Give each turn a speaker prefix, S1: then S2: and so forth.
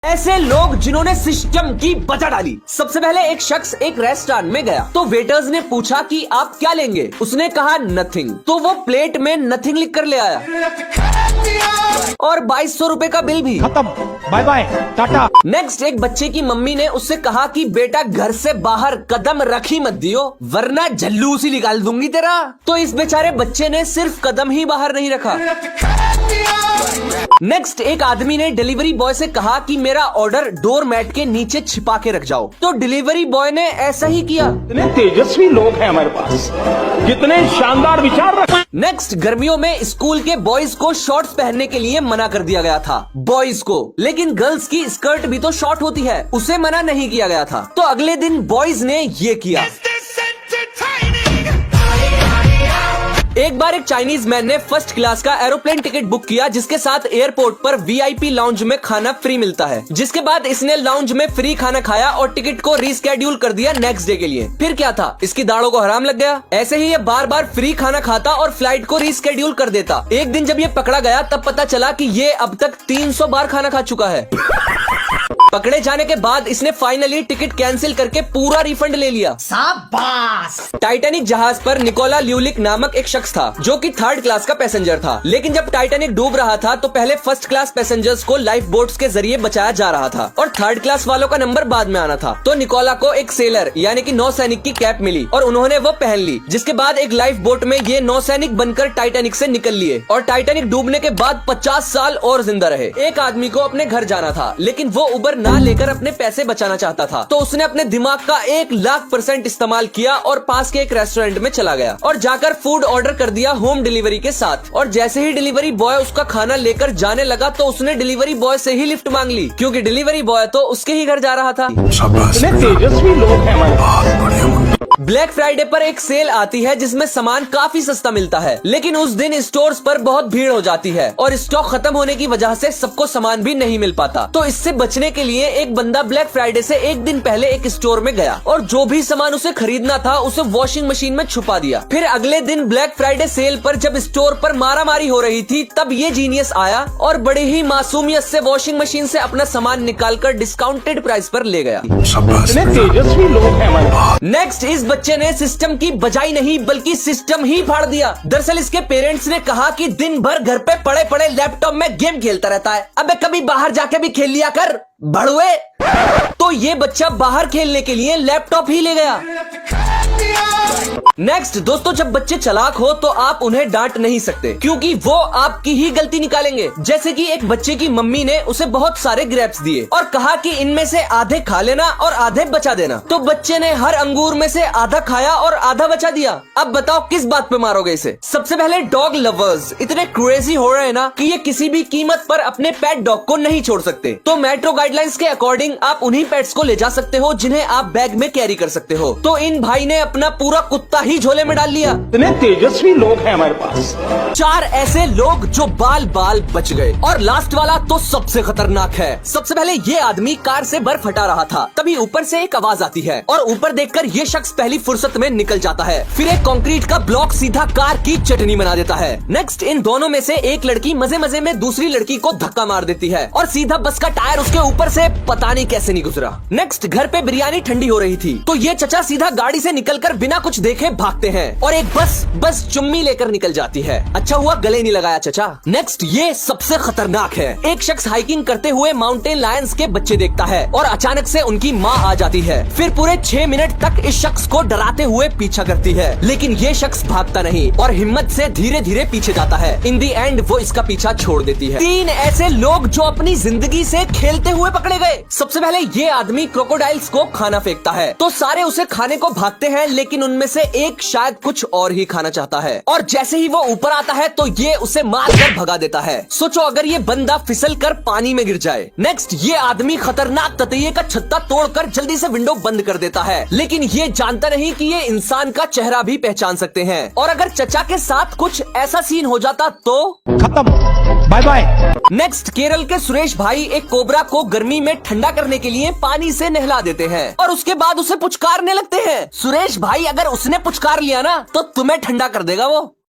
S1: ऐसे लोग जिन्होंने सिस्टम की बचा डाली। सबसे पहले एक शख्स एक रेस्टोरेंट में गया तो वेटर्स ने पूछा कि आप क्या लेंगे। उसने कहा नथिंग, तो वो प्लेट में नथिंग लिख कर ले आया और 2200 रुपए का बिल भी।
S2: खत्म, बाय बाय, टाटा।
S1: नेक्स्ट एक बच्चे की मम्मी ने उससे कहा कि बेटा घर से बाहर कदम रख ही मत दियो वरना जल्लूस ही निकाल दूंगी तेरा। तो इस बेचारे बच्चे ने सिर्फ कदम ही बाहर नहीं रखा। नेक्स्ट एक आदमी ने डिलीवरी बॉय से कहा कि मेरा ऑर्डर डोर मैट के नीचे छिपा के रख जाओ। तो डिलीवरी बॉय ने ऐसा ही किया।
S2: इतने तेजस्वी लोग हैं हमारे पास, कितने शानदार विचार रख।
S1: नेक्स्ट गर्मियों में स्कूल के बॉयज को शॉर्ट्स पहनने के लिए मना कर दिया गया था बॉयज को, लेकिन गर्ल्स की स्कर्ट भी तो शॉर्ट होती है, उसे मना नहीं किया गया था। तो अगले दिन बॉयज ने ये किया। एक बार एक चाइनीज मैन ने फर्स्ट क्लास का एरोप्लेन टिकट बुक किया जिसके साथ एयरपोर्ट पर वीआईपी लाउंज में खाना फ्री मिलता है। जिसके बाद इसने लाउंज में फ्री खाना खाया और टिकट को रीस्केड्यूल कर दिया नेक्स्ट डे के लिए। फिर क्या था, इसकी दाढ़ों को हराम लग गया। ऐसे ही ये बार बार फ्री खाना खाता और फ्लाइट को रीस्केड्यूल कर देता। एक दिन जब ये पकड़ा गया तब पता चला कि ये अब तक 300 बार खाना खा चुका है। पकड़े जाने के बाद इसने फाइनली टिकट कैंसिल करके पूरा रिफंड ले लिया।
S3: शाबाश।
S1: टाइटैनिक जहाज पर निकोला ल्यूलिक नामक एक शख्स था जो कि थर्ड क्लास का पैसेंजर था। लेकिन जब टाइटैनिक डूब रहा था तो पहले फर्स्ट क्लास पैसेंजर्स को लाइफ बोट्स के जरिए बचाया जा रहा था और थर्ड क्लास वालों का नंबर बाद में आना था। तो निकोला को एक सेलर यानी कि नौसैनिक की कैप मिली और उन्होंने वो पहन ली। जिसके बाद एक लाइफ बोट में ये नौसैनिक बनकर टाइटैनिक से निकल लिए और टाइटैनिक डूबने के बाद 50 साल और जिंदा रहे। एक आदमी को अपने घर जाना था लेकिन वो उबर ना लेकर अपने पैसे बचाना चाहता था। तो उसने अपने दिमाग का 1,00,000% इस्तेमाल किया और पास के एक रेस्टोरेंट में चला गया और जाकर फूड ऑर्डर कर दिया होम डिलीवरी के साथ। और जैसे ही डिलीवरी बॉय उसका खाना लेकर जाने लगा तो उसने डिलीवरी बॉय से ही लिफ्ट मांग ली क्योंकि डिलीवरी बॉय तो उसके ही घर जा रहा था।
S2: इतने तेजस्वी लोग हैं हमारे पास।
S1: ब्लैक फ्राइडे पर एक सेल आती है जिसमें सामान काफी सस्ता मिलता है, लेकिन उस दिन स्टोर्स पर बहुत भीड़ हो जाती है और स्टॉक खत्म होने की वजह से सबको सामान भी नहीं मिल पाता। तो इससे बचने के लिए एक बंदा ब्लैक फ्राइडे से एक दिन पहले एक स्टोर में गया और जो भी सामान उसे खरीदना था उसे वॉशिंग मशीन में छुपा दिया। फिर अगले दिन ब्लैक फ्राइडे सेल पर जब स्टोर पर मारामारी हो रही थी तब ये जीनियस आया और बड़े ही मासूमियत से वॉशिंग मशीन से अपना सामान निकालकर डिस्काउंटेड प्राइस पर ले गया।
S2: इतने तेजस्वी लोग हैं हमारे पास।
S1: नेक्स्ट इस बच्चे ने सिस्टम की बजाई नहीं बल्कि सिस्टम ही फाड़ दिया। दरअसल इसके पेरेंट्स ने कहा कि दिन भर घर पे पड़े पड़े लैपटॉप में गेम खेलता रहता है, अबे कभी बाहर जाके भी खेल लिया कर बड़ुए। तो ये बच्चा बाहर खेलने के लिए लैपटॉप ही ले गया। नेक्स्ट दोस्तों, जब बच्चे चालाक हो तो आप उन्हें डांट नहीं सकते क्योंकि वो आपकी ही गलती निकालेंगे। जैसे कि एक बच्चे की मम्मी ने उसे बहुत सारे ग्रेप्स दिए और कहा कि इनमें से आधे खा लेना और आधे बचा देना। तो बच्चे ने हर अंगूर में से आधा खाया और आधा बचा दिया। अब बताओ किस बात पे मारोगे इसे। सबसे पहले डॉग लवर्स इतने क्रेजी हो रहे हैं ना कि ये किसी भी कीमत पर अपने पेट डॉग को नहीं छोड़ सकते। तो मेट्रो गाइडलाइंस के अकॉर्डिंग आप उन्हीं पेट्स को ले जा सकते हो जिन्हें आप बैग में कैरी कर सकते हो। तो इन भाई ने अपना पूरा कुत्ता ही झोले में डाल लिया।
S2: इतने तेजस्वी लोग हैं हमारे पास।
S1: 4 ऐसे लोग जो बाल बाल बच गए और लास्ट वाला तो सबसे खतरनाक है। सबसे पहले ये आदमी कार से बर्फ हटा रहा था, तभी ऊपर से एक आवाज आती है और ऊपर देखकर ये शख्स पहली फुर्सत में निकल जाता है। फिर एक कंक्रीट का ब्लॉक सीधा कार की चटनी बना देता है। नेक्स्ट इन दोनों में से एक लड़की मजे मजे में दूसरी लड़की को धक्का मार देती है और सीधा बस का टायर उसके ऊपर से पता नहीं कैसे नहीं गुजरा। नेक्स्ट घर पे बिरयानी ठंडी हो रही थी तो ये चचा सीधा गाड़ी से निकलकर बिना कुछ देखे भागते हैं और एक बस चुम्मी लेकर निकल जाती है। अच्छा हुआ गले नहीं लगाया चचा। नेक्स्ट ये सबसे खतरनाक है। एक शख्स हाइकिंग करते हुए माउंटेन लायंस के बच्चे देखता है और अचानक से उनकी माँ आ जाती है। फिर पूरे 6 मिनट तक इस शख्स को डराते हुए पीछा करती है, लेकिन ये शख्स भागता नहीं और हिम्मत से धीरे धीरे पीछे जाता है। इन दी एंड वो इसका पीछा छोड़ देती है। 3 ऐसे लोग जो अपनी जिंदगी से खेलते हुए पकड़े गए। सबसे पहले ये आदमी क्रोकोडाइल्स को खाना फेंकता है तो सारे उसे खाने को भागते हैं, लेकिन उनमें से एक शायद कुछ और ही खाना चाहता है और जैसे ही वो ऊपर आता है तो ये उसे मार कर भगा देता है। सोचो अगर ये बंदा फिसल कर पानी में गिर जाए। नेक्स्ट ये आदमी खतरनाक ततैये का छत्ता तोड़कर जल्दी से विंडो बंद कर देता है, लेकिन ये जानता नहीं कि ये इंसान का चेहरा भी पहचान सकते हैं और अगर चचा के साथ कुछ ऐसा सीन हो जाता तो
S2: खत्म, बाय बाय।
S1: नेक्स्ट केरल के सुरेश भाई एक कोबरा को गर्मी में ठंडा करने के लिए पानी से नहला देते हैं और उसके बाद उसे पुचकारने लगते हैं। सुरेश भाई अगर उसने पुचकार लिया ना तो तुम्हें ठंडा कर देगा वो।